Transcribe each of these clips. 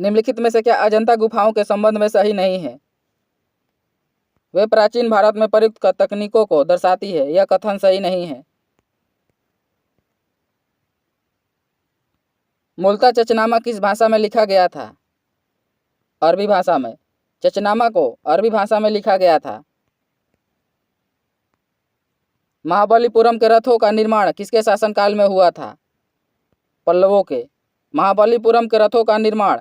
निम्नलिखित में से क्या अजंता गुफाओं के संबंध में सही नहीं है? वे प्राचीन भारत में प्रयुक्त तकनीकों को दर्शाती है, यह कथन सही नहीं है। मूलतः चचनामा किस भाषा में लिखा गया था? अरबी भाषा में। चचनामा को अरबी भाषा में लिखा गया था। महाबलीपुरम के रथों का निर्माण किसके शासनकाल में हुआ था? पल्लवों के। महाबलीपुरम के रथों का निर्माण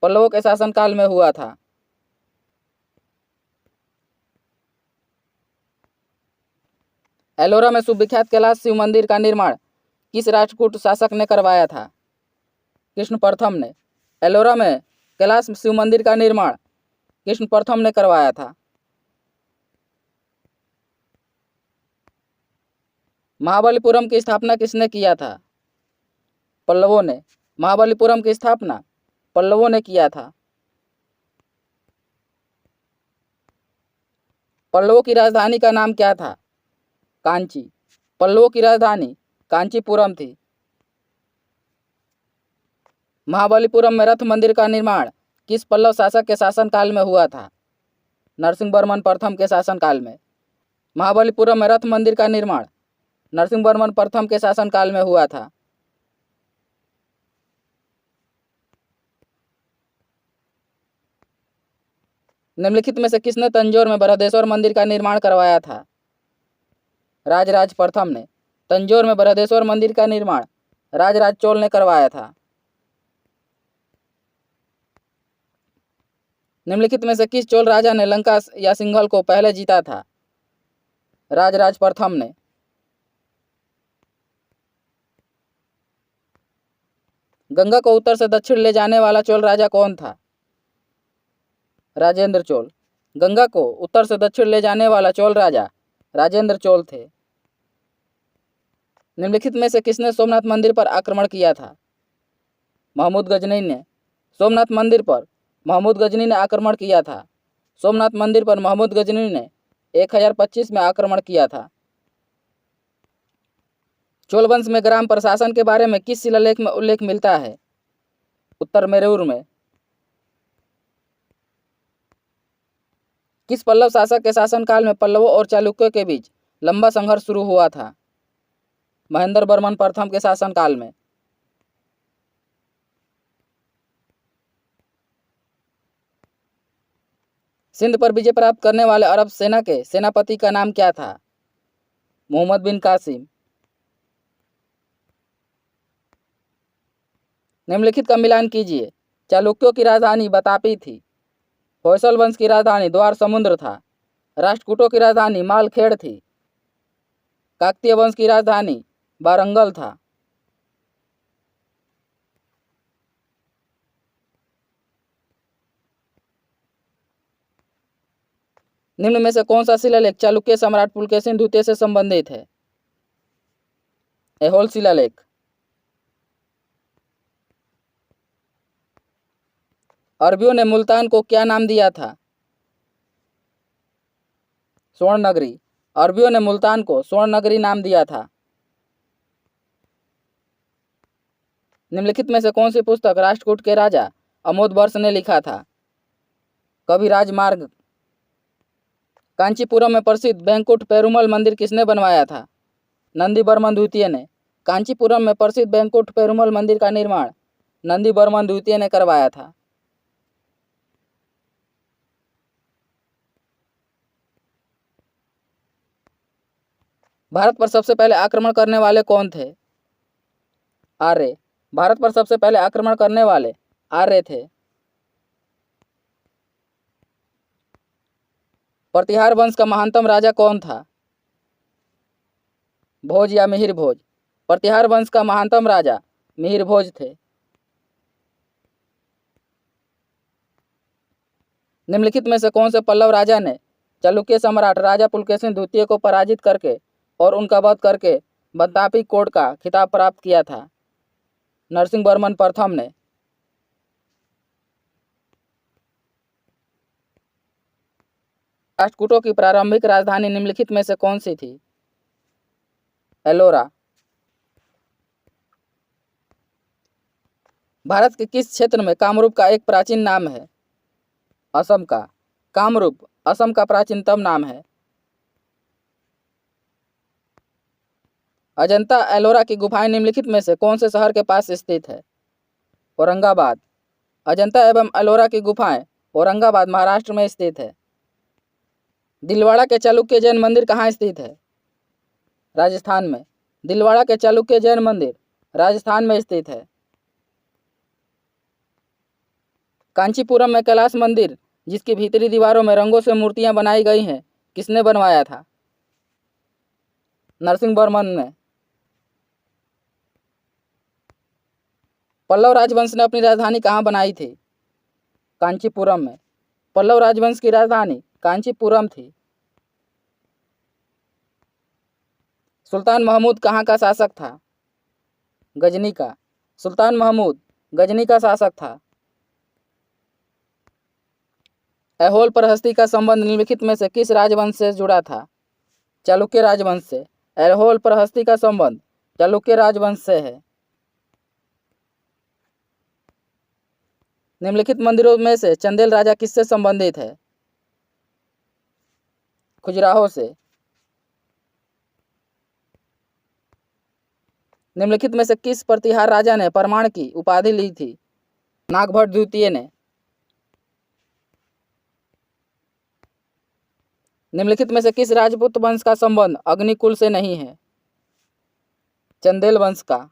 पल्लवों के शासनकाल में हुआ था। एलोरा में सुविख्यात कैलाश शिव मंदिर का निर्माण किस राष्ट्रकूट शासक ने करवाया था? कृष्ण प्रथम ने। एलोरा में कैलाश शिव मंदिर का निर्माण कृष्ण प्रथम ने करवाया था। महाबलीपुरम की स्थापना किसने किया था? पल्लवों ने। महाबलीपुरम की स्थापना पल्लवों ने किया था। पल्लवों की राजधानी का नाम क्या था? कांची। पल्लवों की राजधानी कांचीपुरम थी। महाबलीपुरम में रथ मंदिर का निर्माण किस पल्लव शासक के शासनकाल में हुआ था? नरसिंहवर्मन प्रथम के शासनकाल में। महाबलीपुरम में रथ मंदिर का निर्माण नरसिंहवर्मन प्रथम के शासनकाल में हुआ था। निम्नलिखित में से किसने तंजौर में बृहदेश्वर मंदिर का निर्माण करवाया था? राजराज प्रथम ने। तंजौर में बृहदेश्वर मंदिर का निर्माण राजराज चोल ने करवाया था। निम्नलिखित में से किस चोल राजा ने लंका या सिंघल को पहले जीता था? राजराज प्रथम ने। गंगा को उत्तर से दक्षिण ले जाने वाला चोल राजा कौन था? राजेंद्र चोल। गंगा को उत्तर से दक्षिण ले जाने वाला चोल राजा राजेंद्र चोल थे। निम्नलिखित में से किसने सोमनाथ मंदिर पर आक्रमण किया था? महमूद गजनी ने। सोमनाथ मंदिर पर महमूद गजनी ने आक्रमण किया था। सोमनाथ मंदिर पर महमूद गजनी ने 1025 में आक्रमण किया था। चोल वंश में ग्राम प्रशासन के बारे में किस शिलालेख में उल्लेख मिलता है? उत्तर मेरूर में। किस पल्लव शासक के शासनकाल में पल्लवों और चालुक्यों के बीच लंबा संघर्ष शुरू हुआ था? महेंद्र वर्मन प्रथम के शासनकाल में। सिंध पर विजय प्राप्त करने वाले अरब सेना के सेनापति का नाम क्या था? मोहम्मद बिन कासिम। निम्नलिखित का मिलान कीजिए। चालुक्यों की राजधानी बतापी थी। होयसल वंश की राजधानी द्वार समुद्र था। राष्ट्रकूटों की राजधानी मालखेड़ थी। काकतीय वंश की राजधानी वारंगल था। निम्न में से कौन सा शिलालेख चालुक्य सम्राट पुलकेशिन द्वितीय से संबंधित है? ऐहोल शिलालेख। अरबियों ने मुल्तान को क्या नाम दिया था? स्वर्ण नगरी। अरबियों ने मुल्तान को स्वर्ण नगरी नाम दिया था। निम्नलिखित में से कौन सी पुस्तक राष्ट्रकूट के राजा अमोदवर्ष ने लिखा था? कविराज मार्ग। कांचीपुरम में प्रसिद्ध बैंकुट पेरुमल मंदिर किसने बनवाया था? नंदीवर्मन द्वितीय ने। कांचीपुरम में प्रसिद्ध बैंकुट पेरुमल मंदिर का निर्माण नंदीवर्मन द्वितीय ने करवाया था। भारत पर सबसे पहले आक्रमण करने वाले कौन थे? आर्य। भारत पर सबसे पहले आक्रमण करने वाले आर्य थे। प्रतिहार वंश का महानतम राजा कौन था? भोज या मिहिर भोज। प्रतिहार वंश का महानतम राजा मिहिर भोज थे। निम्नलिखित में से कौन से पल्लव राजा ने चालुक्य सम्राट राजा पुलकेशिन द्वितीय को पराजित करके और उनका वध करके बतापी कोट का खिताब प्राप्त किया था? नरसिंहवर्मन प्रथम ने। राष्ट्रकूटों की प्रारंभिक राजधानी निम्नलिखित में से कौन सी थी? एलोरा। भारत के किस क्षेत्र में कामरूप का एक प्राचीन नाम है? असम का। कामरूप असम का प्राचीनतम नाम है। अजंता एलोरा की गुफाएं निम्नलिखित में से कौन से शहर के पास स्थित है? औरंगाबाद। अजंता एवं एलोरा की गुफाएं औरंगाबाद महाराष्ट्र में स्थित है। दिलवाड़ा के चालुक्य जैन मंदिर कहाँ स्थित है? राजस्थान में। दिलवाड़ा के चालुक्य जैन मंदिर राजस्थान में स्थित है। कांचीपुरम में कैलाश मंदिर जिसकी भीतरी दीवारों में रंगों से मूर्तियां बनाई गई हैं, किसने बनवाया था? नरसिंहवर्मन ने। पल्लव राजवंश ने अपनी राजधानी कहाँ बनाई थी? कांचीपुरम में। पल्लव राजवंश की राजधानी कांचीपुरम थी। सुल्तान महमूद कहाँ का शासक था? गजनी का। सुल्तान महमूद गजनी का शासक था। ऐहोल प्रहस्ती का संबंध निम्नलिखित में से किस राजवंश से जुड़ा था? चालुक्य राजवंश से। ऐहोल प्रहस्ती का संबंध चालुक्य राजवंश से है। निम्नलिखित मंदिरों में से चंदेल राजा किससे संबंधित है? खजुराहो से। निम्नलिखित में से किस प्रतिहार राजा ने परमाण की उपाधि ली थी? नागभट्ट द्वितीय ने। निम्नलिखित में से किस राजपूत वंश का संबंध अग्निकुल से नहीं है? चंदेल वंश का।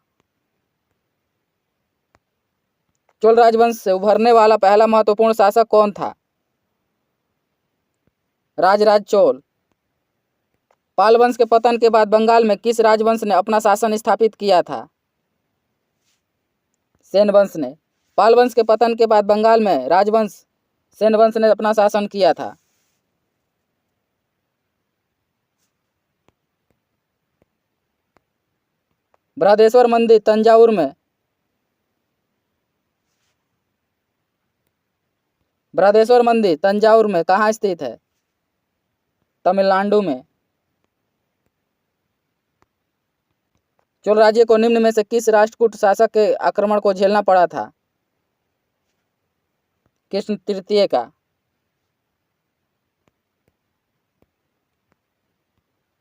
चोल राजवंश से उभरने वाला पहला महत्वपूर्ण शासक कौन था? राजराज चोल। पाल वंश के पतन के बाद बंगाल में किस राजवंश ने अपना शासन स्थापित किया था? सेन वंश ने। पाल वंश के पतन के बाद बंगाल में राजवंश सेन वंश ने अपना शासन किया था। बृहदेश्वर मंदिर तंजावुर में। बृहदेश्वर मंदिर तंजावुर में कहाँ स्थित है? तमिलनाडु में। चोल राज्य को निम्न में से किस राष्ट्रकूट शासक के आक्रमण को झेलना पड़ा था? कृष्ण तृतीय का।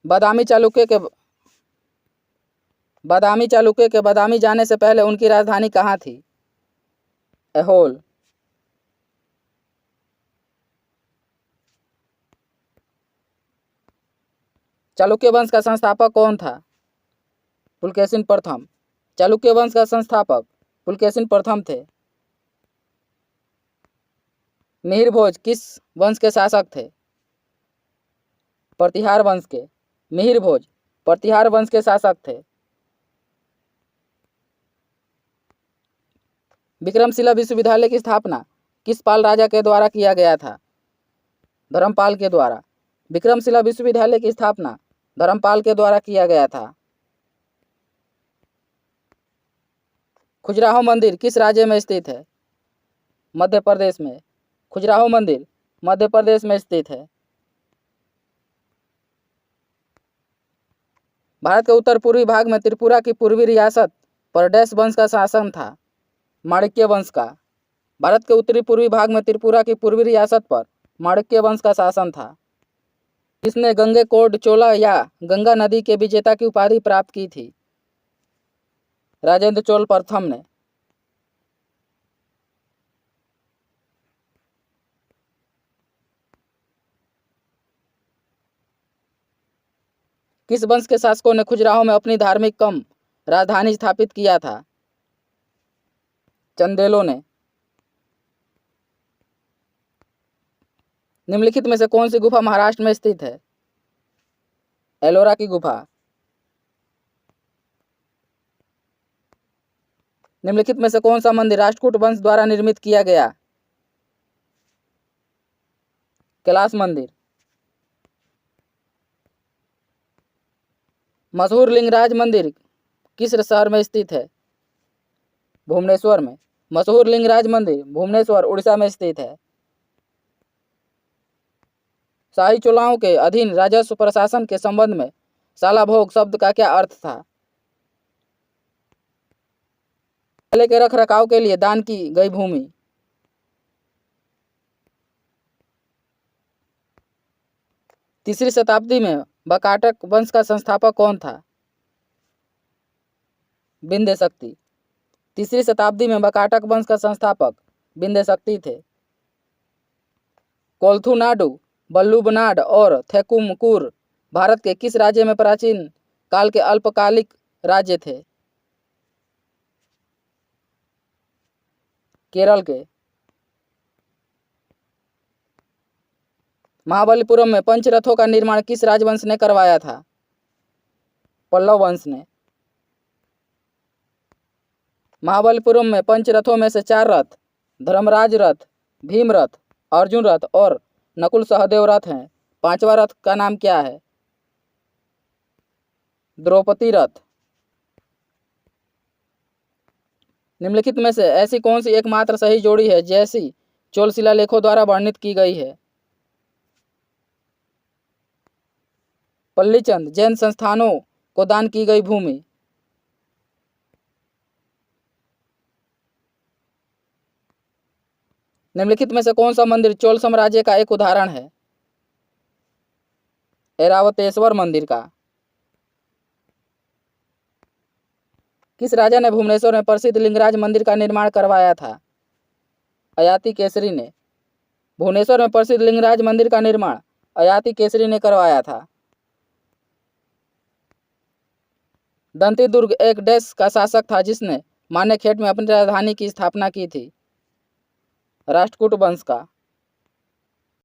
बादामी चालुक्य के बादामी जाने से पहले उनकी राजधानी कहाँ थी? ऐहोल। चालुक्य वंश का संस्थापक कौन था? पुलकेशिन प्रथम। चालुक्य वंश का संस्थापक पुलकेशिन प्रथम थे। मिहिर भोज किस वंश के शासक थे? प्रतिहार वंश के। मिहिर भोज प्रतिहार वंश के शासक थे। विक्रमशिला विश्वविद्यालय की स्थापना किस पाल राजा के द्वारा किया गया था? धर्मपाल के द्वारा। विक्रमशिला विश्वविद्यालय की स्थापना धर्मपाल के द्वारा किया गया था। खजुराहो मंदिर किस राज्य में स्थित है? मध्य प्रदेश में। खजुराहो मंदिर मध्य प्रदेश में स्थित है। भारत के उत्तर पूर्वी भाग में त्रिपुरा की पूर्वी रियासत पर डैश वंश का शासन था? माणिक्य वंश का। भारत के उत्तरी पूर्वी भाग में त्रिपुरा की पूर्वी रियासत पर माणिक्य वंश का शासन था। किसने गंगेकोंड चोला या गंगा नदी के विजेता की उपाधि प्राप्त की थी? राजेंद्र चोल प्रथम ने। किस वंश के शासकों ने खजुराहो में अपनी धार्मिक कम राजधानी स्थापित किया था? चंदेलों ने। निम्नलिखित में से कौन सी गुफा महाराष्ट्र में स्थित है? एलोरा की गुफा। निम्नलिखित में से कौन सा मंदिर राष्ट्रकूट वंश द्वारा निर्मित किया गया? कैलाश मंदिर। मशहूर लिंगराज मंदिर किस शहर में स्थित है? भुवनेश्वर में। मशहूर लिंगराज मंदिर भुवनेश्वर उड़ीसा में स्थित है। शाही चोलाओं के अधीन राजस्व प्रशासन के संबंध में सालाभोग शब्द का क्या अर्थ था? किले के रख रखाव के लिए दान की गई भूमि। तीसरी शताब्दी में बकाटक वंश का संस्थापक कौन था? विंध्य शक्ति। तीसरी शताब्दी में बकाटक वंश का संस्थापक विंध्य शक्ति थे। कोलथुनाडु, वल्लुवनाड और थेक्कुमकुर भारत के किस राज्य में प्राचीन काल के अल्पकालिक राज्य थे? केरल के। महाबलीपुरम में पंचरथों का निर्माण किस राजवंश ने करवाया था? पल्लव वंश ने। महाबलीपुरम में पंचरथों में से 4 रथ धर्मराज रथ, भीम रथ, अर्जुन रथ और नकुल सहदेव रथ हैं। 5वां रथ का नाम क्या है? द्रौपदी रथ। निम्नलिखित में से ऐसी कौन सी एकमात्र सही जोड़ी है जैसी चोल शिलालेखों द्वारा वर्णित की गई है? पल्लीचंद जैन संस्थानों को दान की गई भूमि। निम्नलिखित में से कौन सा मंदिर चोल साम्राज्य का एक उदाहरण है? ऐरावतेश्वर मंदिर का। किस राजा ने भुवनेश्वर में प्रसिद्ध लिंगराज मंदिर का निर्माण करवाया था? अयाती केसरी ने। भुवनेश्वर में प्रसिद्ध लिंगराज मंदिर का निर्माण अयाती केसरी ने करवाया था। दंती दुर्ग एक डैश का शासक था जिसने मानेकशॉट में अपनी राजधानी की स्थापना की थी? राष्ट्रकूट वंश का।